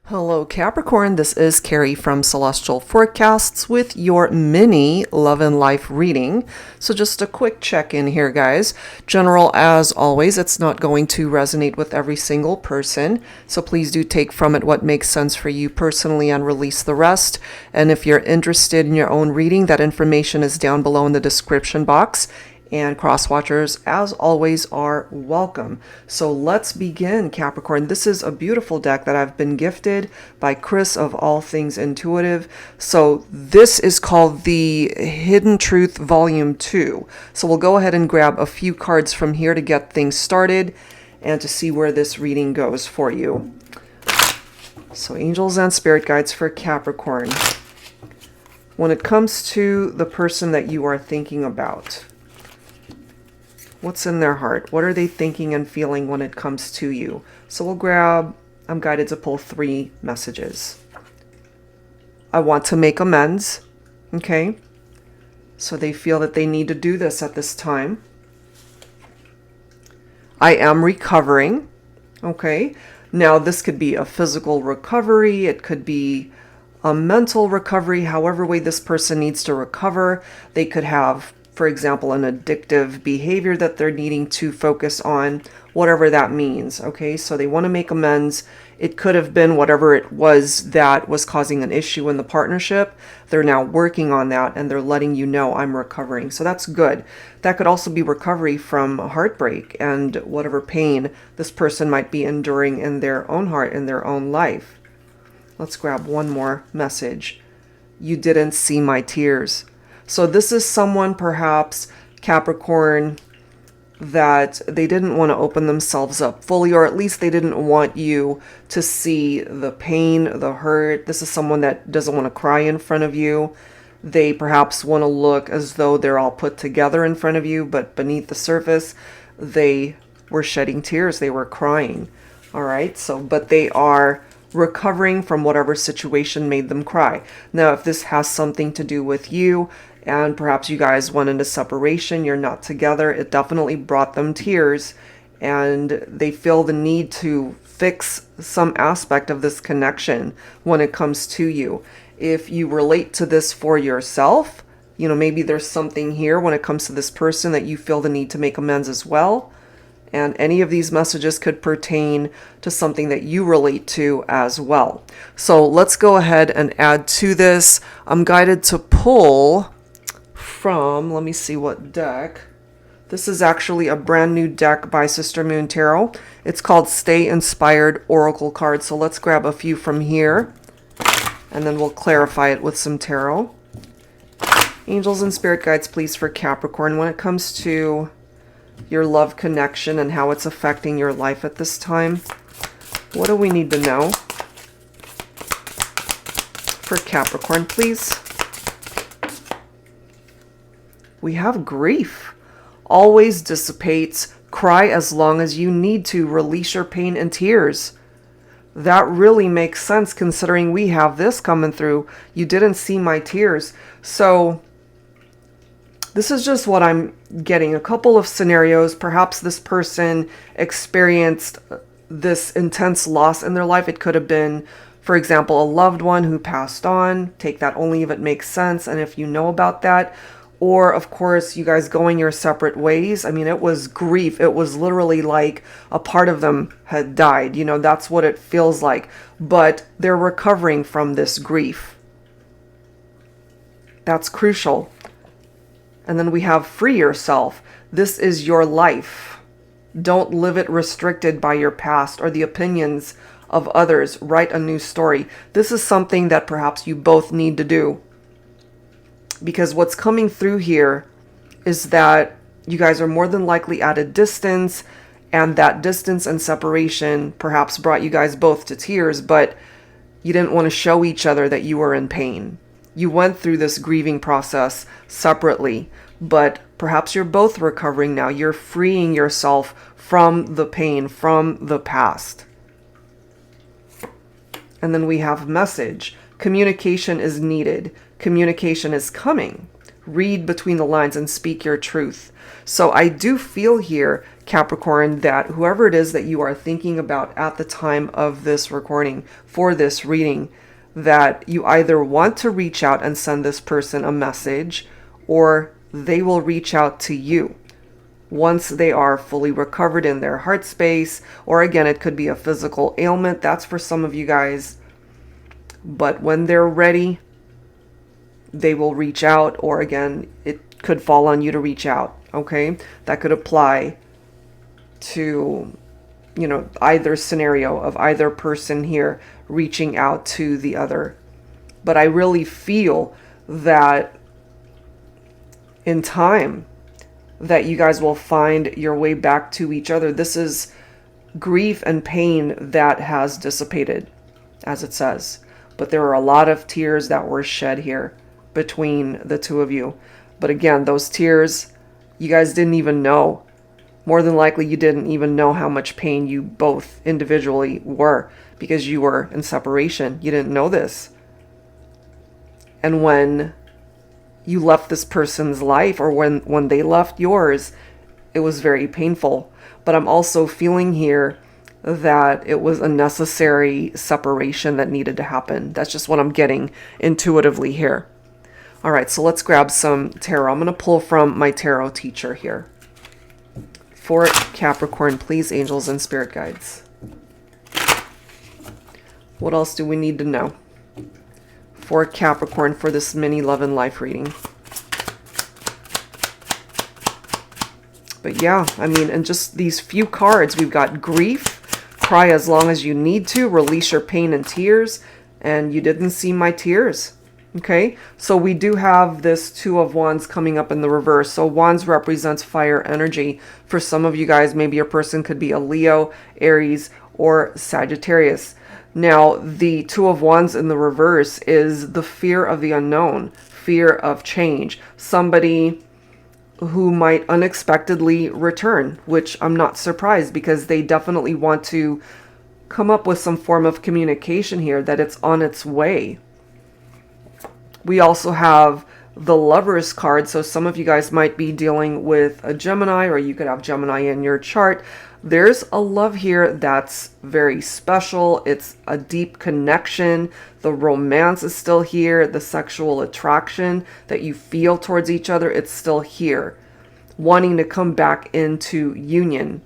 Hello Capricorn, this is Carrie from Celestial Forecasts with your mini love and life reading. So just a quick check-in here, guys. General as always, it's not going to resonate with every single person. So please do take from it what makes sense for you personally and release the rest. And if you're interested in your own reading, that information is down below in the description box. And cross-watchers, as always, are welcome. So let's begin, Capricorn. This is a beautiful deck that I've been gifted by Chris of All Things Intuitive. So this is called the Hidden Truth Volume 2. So we'll go ahead and grab a few cards from here to get things started and to see where this reading goes for you. So angels and spirit guides for Capricorn. When it comes to the person that you are thinking about, what's in their heart? What are they thinking and feeling when it comes to you? So we'll grab, I'm guided to pull 3 messages. I want to make amends. Okay. So they feel that they need to do this at this time. I am recovering. Okay. Now this could be a physical recovery. It could be a mental recovery. However way this person needs to recover. They could have, for example, an addictive behavior that they're needing to focus on, whatever that means. Okay, so they want to make amends. It could have been whatever it was that was causing an issue in the partnership. They're now working on that and they're letting you know, I'm recovering. So that's good. That could also be recovery from heartbreak and whatever pain this person might be enduring in their own heart, in their own life. Let's grab one more message. You didn't see my tears. So this is someone, perhaps, Capricorn, that they didn't want to open themselves up fully, or at least they didn't want you to see the pain, the hurt. This is someone that doesn't want to cry in front of you. They perhaps want to look as though they're all put together in front of you, but beneath the surface, they were shedding tears. They were crying. All right. So, but they are recovering from whatever situation made them cry. Now, if this has something to do with you, and perhaps you guys went into separation, you're not together, it definitely brought them tears, and they feel the need to fix some aspect of this connection when it comes to you. If you relate to this for yourself, you know, maybe there's something here when it comes to this person that you feel the need to make amends as well. And any of these messages could pertain to something that you relate to as well. So let's go ahead and add to this. I'm guided to pull from, let me see what deck. This is actually a brand new deck by Sister Moon Tarot. It's called Stay Inspired Oracle Cards. So let's grab a few from here and then we'll clarify it with some tarot. Angels and spirit guides, please, for Capricorn, when it comes to your love connection and how it's affecting your life at this time. What do we need to know for Capricorn, please? We have grief. Always dissipates. Cry as long as you need to. Release your pain and tears. That really makes sense considering we have this coming through. You didn't see my tears. So this is just what I'm getting. A couple of scenarios. Perhaps this person experienced this intense loss in their life. It could have been, for example, a loved one who passed on. Take that only if it makes sense and if you know about that. Or, of course, you guys going your separate ways. I mean, it was grief. It was literally like a part of them had died. You know, that's what it feels like. But they're recovering from this grief. That's crucial. And then we have free yourself. This is your life. Don't live it restricted by your past or the opinions of others. Write a new story. This is something that perhaps you both need to do. Because what's coming through here is that you guys are more than likely at a distance, and that distance and separation perhaps brought you guys both to tears, but you didn't want to show each other that you were in pain. You went through this grieving process separately, but perhaps you're both recovering now. You're freeing yourself from the pain, from the past. And then we have message. Communication is needed. Communication is coming. Read between the lines and speak your truth. So I do feel here Capricorn, that whoever it is that you are thinking about at the time of this recording for this reading, that you either want to reach out and send this person a message, or they will reach out to you once they are fully recovered in their heart space. Or again, it could be a physical ailment. That's for some of you guys. But when they're ready, they will reach out. Or again, it could fall on you to reach out. Okay? That could apply to, you know, either scenario of either person here reaching out to the other. But I really feel that in time that you guys will find your way back to each other. This is grief and pain that has dissipated, as it says. But there are a lot of tears that were shed here between the two of you. But again, those tears, you guys didn't even know. More than likely, you didn't even know how much pain you both individually were, because you were in separation. You didn't know this. And when you left this person's life, or when they left yours, it was very painful. But I'm also feeling here that it was a necessary separation that needed to happen. That's just what I'm getting intuitively here. All right, so let's grab some tarot. I'm going to pull from my tarot teacher here. For Capricorn, please, angels and spirit guides. What else do we need to know for Capricorn for this mini love and life reading? But yeah, I mean, and just these few cards, we've got grief, cry as long as you need to, release your pain and tears, and you didn't see my tears. Okay, so we do have this Two of Wands coming up in the reverse. So Wands represents fire energy. For some of you guys, maybe your person could be a Leo, Aries, or Sagittarius. Now, the Two of Wands in the reverse is the fear of the unknown, fear of change. Somebody who might unexpectedly return, which I'm not surprised, because they definitely want to come up with some form of communication here, that it's on its way. We also have the Lovers card. So some of you guys might be dealing with a Gemini, or you could have Gemini in your chart. There's a love here that's very special. It's a deep connection. The romance is still here. The sexual attraction that you feel towards each other, it's still here. Wanting to come back into union.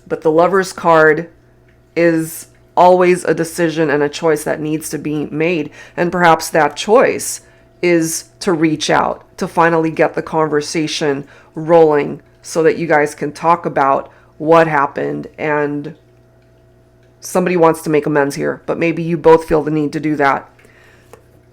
But the Lovers card is always a decision and a choice that needs to be made. And perhaps that choice is to reach out, to finally get the conversation rolling so that you guys can talk about what happened. And somebody wants to make amends here, but maybe you both feel the need to do that.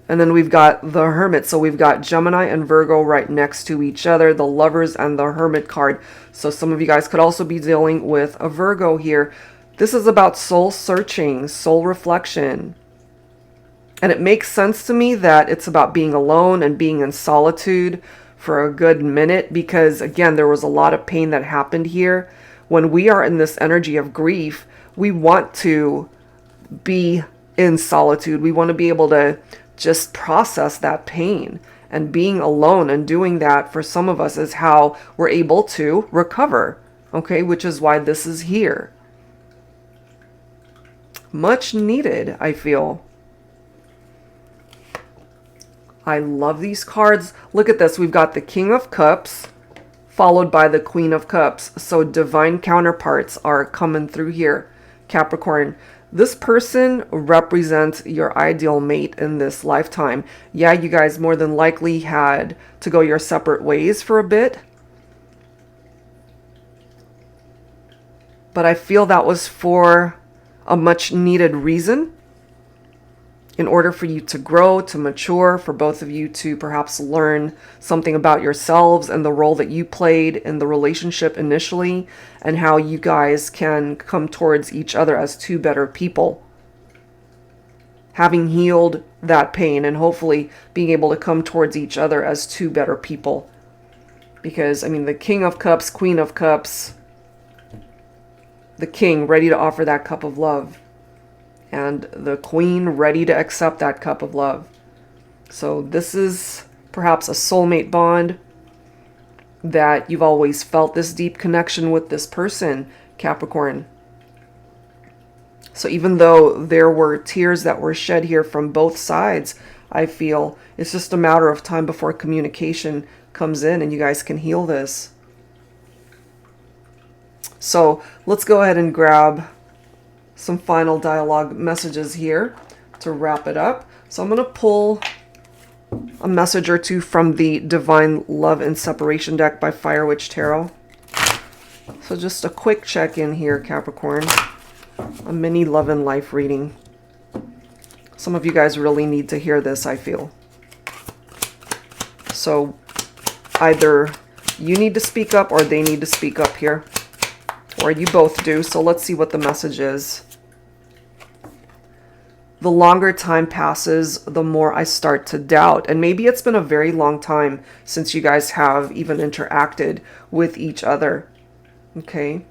And then we've got the Hermit. So we've got Gemini and Virgo right next to each other, the Lovers and the Hermit card. So some of you guys could also be dealing with a Virgo here. This is about soul searching, soul reflection. And it makes sense to me that it's about being alone and being in solitude for a good minute, because again, there was a lot of pain that happened here. When we are in this energy of grief, we want to be in solitude. We want to be able to just process that pain. And being alone and doing that for some of us is how we're able to recover. Okay, which is why this is here. Much needed, I feel. I love these cards. Look at this. We've got the King of Cups followed by the Queen of Cups. So divine counterparts are coming through here. Capricorn, this person represents your ideal mate in this lifetime. Yeah, you guys more than likely had to go your separate ways for a bit. But I feel that was for a much needed reason, in order for you to grow, to mature, for both of you to perhaps learn something about yourselves and the role that you played in the relationship initially, and how you guys can come towards each other as two better people, having healed that pain and hopefully being able to come towards each other as two better people. Because I mean, the King of Cups, Queen of Cups, the King ready to offer that cup of love, and the Queen ready to accept that cup of love. So this is perhaps a soulmate bond. that you've always felt this deep connection with this person, Capricorn. So even though there were tears that were shed here from both sides, I feel it's just a matter of time before communication comes in and you guys can heal this. So let's go ahead and grab some final dialogue messages here to wrap it up. So I'm going to pull a message or two from the Divine Love and Separation deck by Fire Witch Tarot. So just a quick check-in here, Capricorn. A mini love and life reading. Some of you guys really need to hear this, I feel. So either you need to speak up or they need to speak up here. Or you both do. So let's see what the message is. The longer time passes, the more I start to doubt. And maybe it's been a very long time since you guys have even interacted with each other. Okay.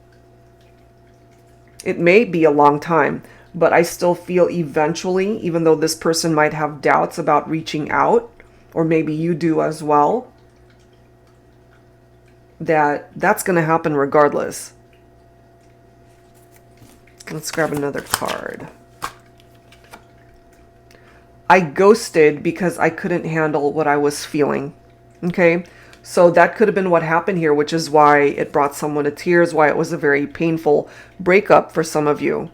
It may be a long time, but I still feel eventually, even though this person might have doubts about reaching out, or maybe you do as well, that's going to happen regardless. Let's grab another card. I ghosted because I couldn't handle what I was feeling. Okay, so that could have been what happened here, which is why it brought someone to tears, why it was a very painful breakup for some of you.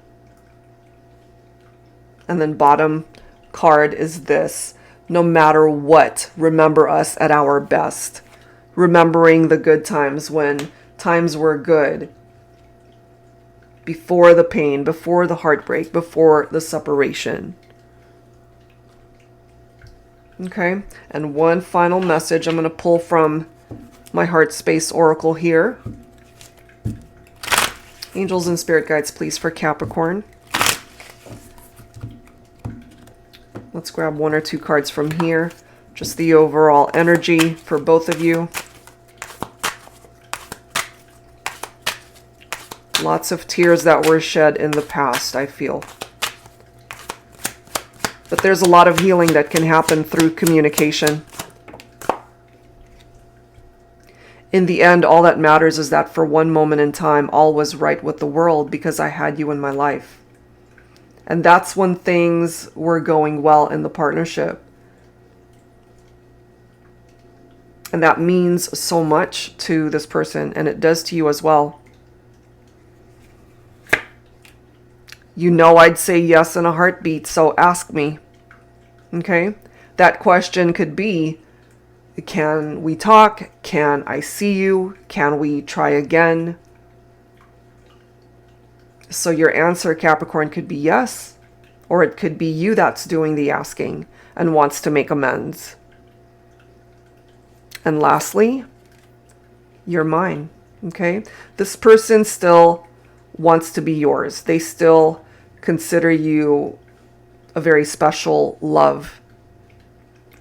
And then bottom card is this: no matter what, remember us at our best. Remembering the good times when times were good. Before the pain, before the heartbreak, before the separation. Okay, and one final message I'm going to pull from my Heart Space Oracle here. Angels and Spirit Guides, please, for Capricorn. Let's grab one or two cards from here. Just the overall energy for both of you. Lots of tears that were shed in the past, I feel. But there's a lot of healing that can happen through communication. In the end, all that matters is that for one moment in time, all was right with the world because I had you in my life. And that's when things were going well in the partnership. And that means so much to this person, and it does to you as well. You know I'd say yes in a heartbeat, so ask me. Okay? That question could be, can we talk? Can I see you? Can we try again? So your answer, Capricorn, could be yes. Or it could be you that's doing the asking and wants to make amends. And lastly, you're mine. Okay? This person still wants to be yours. They still consider you a very special love,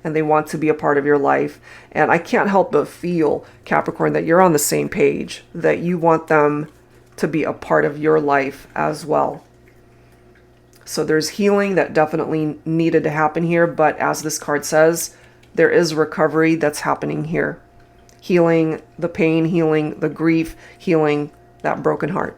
and they want to be a part of your life. And I can't help but feel, Capricorn, that you're on the same page, that you want them to be a part of your life as well. So there's healing that definitely needed to happen here, but as this card says, there is recovery that's happening here. Healing the pain, healing the grief, healing that broken heart.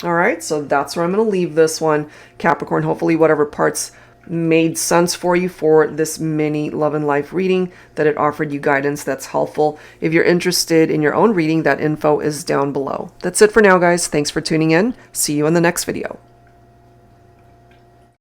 All right, so that's where I'm going to leave this one, Capricorn. Hopefully whatever parts made sense for you for this mini love and life reading, that it offered you guidance that's helpful. If you're interested in your own reading, that info is down below. That's it for now, guys. Thanks for tuning in. See you in the next video.